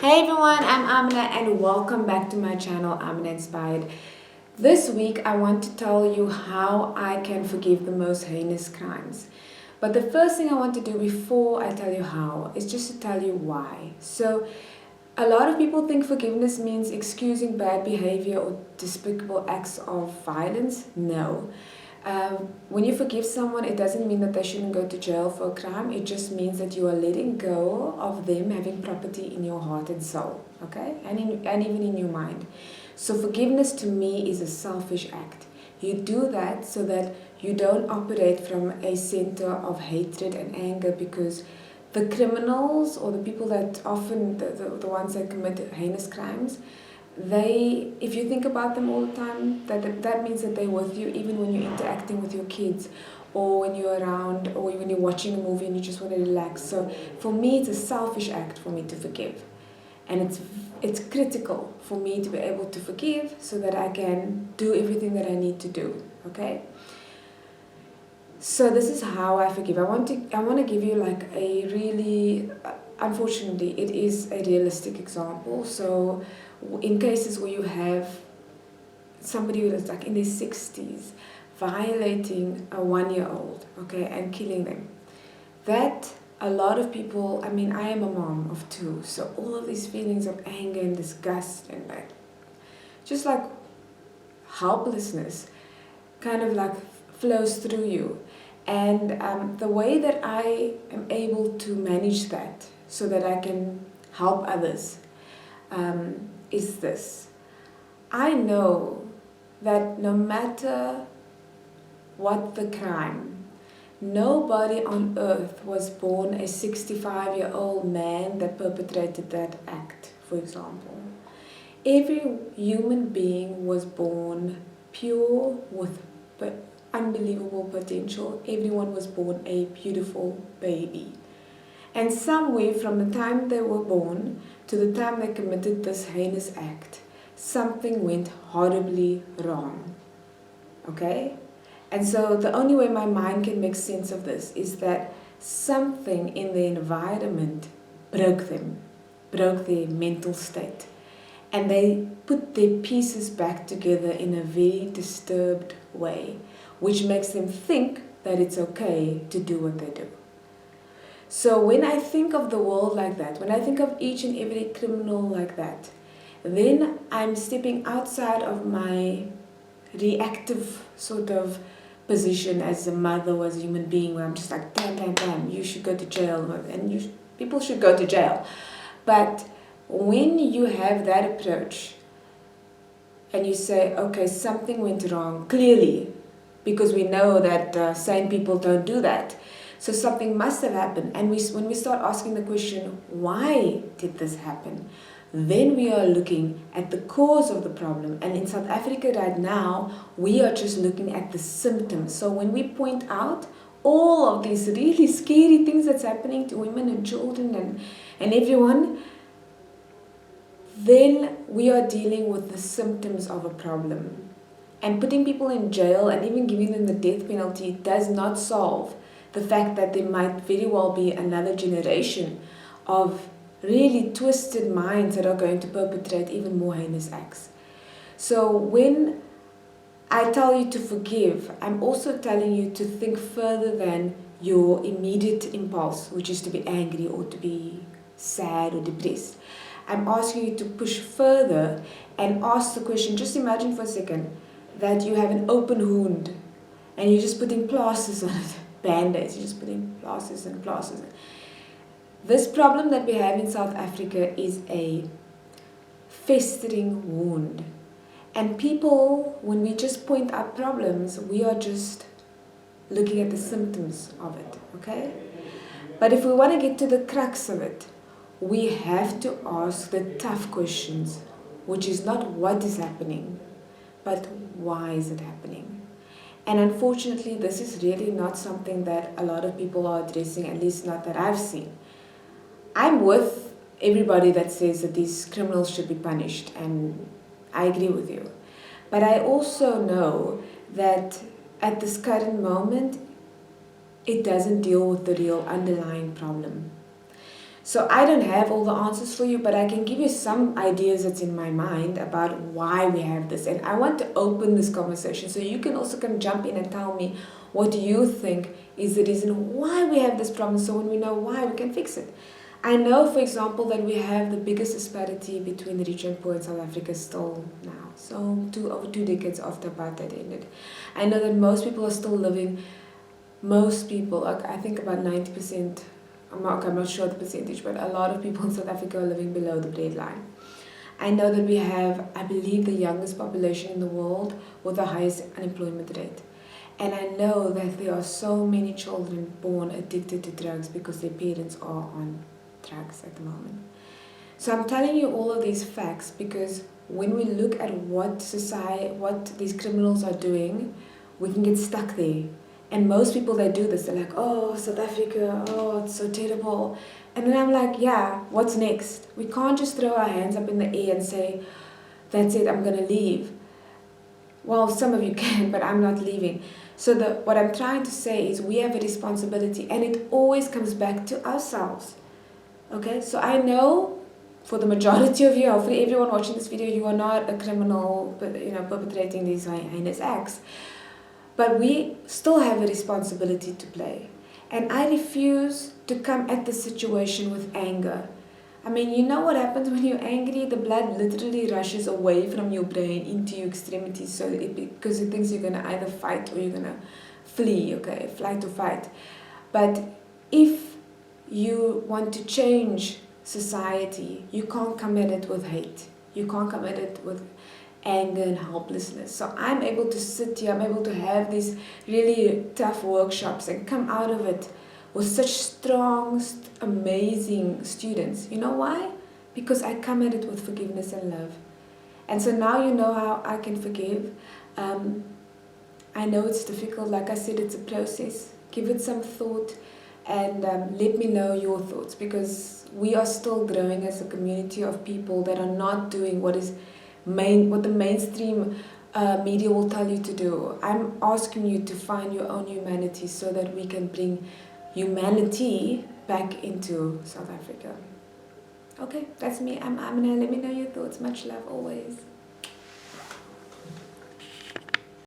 Hey everyone, I'm Amiena and welcome back to my channel, Amiena Inspired. This week I want to tell you how I can forgive the most heinous crimes. But the first thing I want to do before I tell you how is just to tell you why. So, a lot of people think forgiveness means excusing bad behavior or despicable acts of violence. No. When you forgive someone, it doesn't mean that they shouldn't go to jail for a crime. It just means that you are letting go of them having property in your heart and soul, okay? And even in your mind. So forgiveness to me is a selfish act. You do that so that you don't operate from a center of hatred and anger, because the criminals or the people that often, the ones that commit heinous crimes, if you think about them all the time, that means that they're with you even when you're interacting with your kids, or when you're around, or when you're watching a movie and you just want to relax. So for me, it's a selfish act for me to forgive, and it's critical for me to be able to forgive so that I can do everything that I need to do. Okay. So this is how I forgive. I want to give you like a really, unfortunately, it is a realistic example. So in cases where you have somebody who is like in their 60s violating a 1-year-old, okay, and killing them, that a lot of people, I mean, I am a mom of 2, so all of these feelings of anger and disgust and like just like helplessness kind of like flows through you. And the way that I am able to manage that so that I can help others is this. I know that no matter what the crime, nobody on earth was born a 65-year-old man that perpetrated that act, for example. Every human being was born pure with unbelievable potential. Everyone was born a beautiful baby. And somewhere from the time they were born to the time they committed this heinous act, something went horribly wrong. Okay? And so the only way my mind can make sense of this is that something in the environment broke them, broke their mental state. And they put their pieces back together in a very disturbed way, which makes them think that it's okay to do what they do. So when I think of the world like that, when I think of each and every criminal like that, then I'm stepping outside of my reactive sort of position as a mother or as a human being, where I'm just like, damn, you should go to jail, and people should go to jail. But when you have that approach and you say, okay, something went wrong, clearly, because we know that sane people don't do that. So something must have happened. And when we start asking the question, why did this happen? Then we are looking at the cause of the problem. And in South Africa right now, we are just looking at the symptoms. So when we point out all of these really scary things that's happening to women and children and everyone, then we are dealing with the symptoms of a problem. And putting people in jail and even giving them the death penalty does not solve the fact that there might very well be another generation of really twisted minds that are going to perpetrate even more heinous acts. So when I tell you to forgive, I'm also telling you to think further than your immediate impulse, which is to be angry or to be sad or depressed. I'm asking you to push further and ask the question. Just imagine for a second that you have an open wound and you're just putting plasters on it, band-aids, you're just putting plasters and plasters. This problem that we have in South Africa is a festering wound. And people, when we just point out problems, we are just looking at the symptoms of it, okay? But if we want to get to the crux of it, we have to ask the tough questions, which is not what is happening, but why is it happening? And unfortunately, this is really not something that a lot of people are addressing, at least not that I've seen. I'm with everybody that says that these criminals should be punished, and I agree with you. But I also know that at this current moment, it doesn't deal with the real underlying problem. So I don't have all the answers for you, but I can give you some ideas that's in my mind about why we have this. And I want to open this conversation so you can also come jump in and tell me what you think is the reason why we have this problem. So when we know why, we can fix it. I know, for example, that we have the biggest disparity between the rich and poor in South Africa still now. So over 2 decades after apartheid ended. I know that most people are still living, most people, like I think about 90%, I'm not sure the percentage, but a lot of people in South Africa are living below the breadline. I know that we have, I believe, the youngest population in the world with the highest unemployment rate. And I know that there are so many children born addicted to drugs because their parents are on drugs at the moment. So I'm telling you all of these facts because when we look at what these criminals are doing, we can get stuck there. And most people that do this, they're like, oh, South Africa, oh, it's so terrible. And then I'm like, yeah, what's next? We can't just throw our hands up in the air and say, that's it, I'm going to leave. Well, some of you can, but I'm not leaving. So what I'm trying to say is we have a responsibility, and it always comes back to ourselves. Okay, so I know for the majority of you, hopefully everyone watching this video, you are not a criminal, perpetrating these heinous acts. But we still have a responsibility to play. And I refuse to come at the situation with anger. I mean, you know what happens when you're angry? The blood literally rushes away from your brain into your extremities because it thinks you're going to either fight or you're going to flee, okay? Flight or fight. But if you want to change society, you can't come at it with hate. You can't come at it with anger and helplessness. So I'm able to sit here, I'm able to have these really tough workshops and come out of it with such strong, amazing students. You know why? Because I come at it with forgiveness and love. And so now you know how I can forgive. I know it's difficult. Like I said, it's a process. Give it some thought and let me know your thoughts, because we are still growing as a community of people that are not doing what the mainstream media will tell you to do. I'm asking you to find your own humanity so that we can bring humanity back into South Africa. Okay, that's me. I'm Amiena. Let me know your thoughts. Much love always.